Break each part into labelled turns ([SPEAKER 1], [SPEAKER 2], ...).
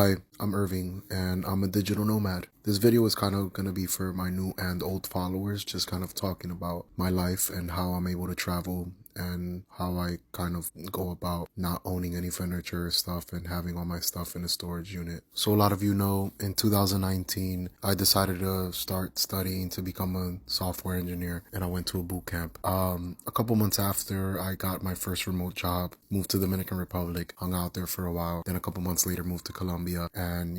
[SPEAKER 1] Hi, I'm Irving and I'm a digital nomad. This video is kind of going to be for my new and old followers, just kind of talking about my life and how I'm able to travel and how I kind of go about not owning any furniture or stuff and having all my stuff in a storage unit. So a lot of you know, in 2019, I decided to start studying to become a software engineer, and I went to a boot camp. A couple months after I got my first remote job, moved to Dominican Republic, hung out there for a while. Then a couple months later, moved to Colombia. And,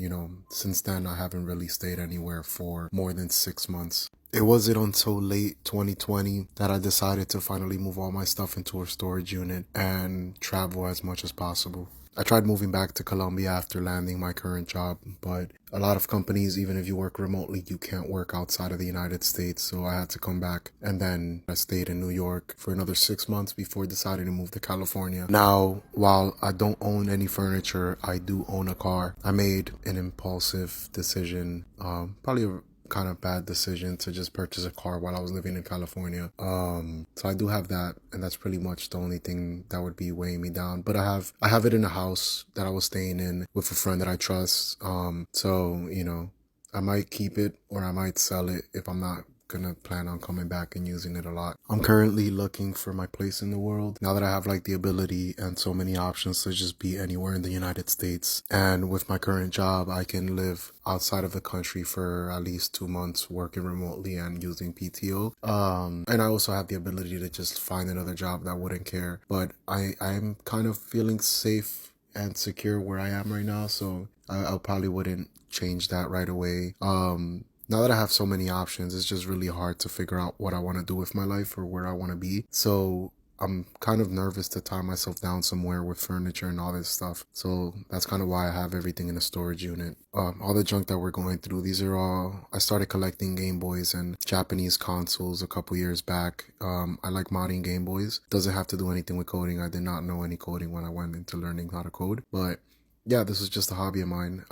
[SPEAKER 1] since then, I haven't really stayed anywhere for more than 6 months. It wasn't until late 2020 that I decided to finally move all my stuff into a storage unit and travel as much as possible. I tried moving back to Colombia after landing my current job, but a lot of companies, even if you work remotely, you can't work outside of the United States, so I had to come back. And then I stayed in New York for another 6 months before deciding to move to California. Now, while I don't own any furniture, I do own a car. I made an impulsive decision, probably a kind of bad decision to just purchase a car while I was living in California. So I do have that, and that's pretty much the only thing that would be weighing me down. But I have it in a house that I was staying in with a friend that I trust. So I might keep it or I might sell it if I'm not gonna plan on coming back and using it a lot. I'm currently looking for my place in the world now that I have like the ability and so many options to just be anywhere in the United States. And with my current job, I can live outside of the country for at least 2 months working remotely and using PTO. And I also have the ability to just find another job that wouldn't care. But I'm kind of feeling safe and secure where I am right now, so I probably wouldn't change that right away. Now that I have so many options, it's just really hard to figure out what I want to do with my life or where I want to be. So I'm kind of nervous to tie myself down somewhere with furniture and all this stuff. So that's kind of why I have everything in a storage unit. All the junk that we're going through, I started collecting Game Boys and Japanese consoles a couple years back. I like modding Game Boys. Doesn't have to do anything with coding. I did not know any coding when I went into learning how to code. But yeah, this is just a hobby of mine.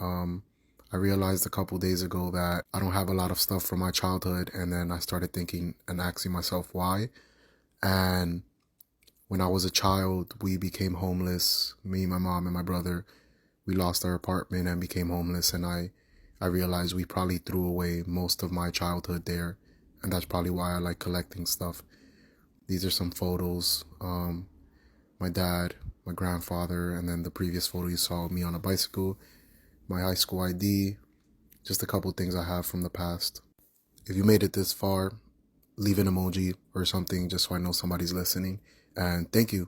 [SPEAKER 1] I realized a couple days ago that I don't have a lot of stuff from my childhood, and then I started thinking and asking myself why. And when I was a child, we became homeless. Me, my mom, and my brother, we lost our apartment and became homeless, and I realized we probably threw away most of my childhood there, and that's probably why I like collecting stuff. These are some photos. My dad, my grandfather, and then the previous photo you saw of me on a bicycle, my high school ID, just a couple things I have from the past. If you made it this far, leave an emoji or something just so I know somebody's listening. And thank you.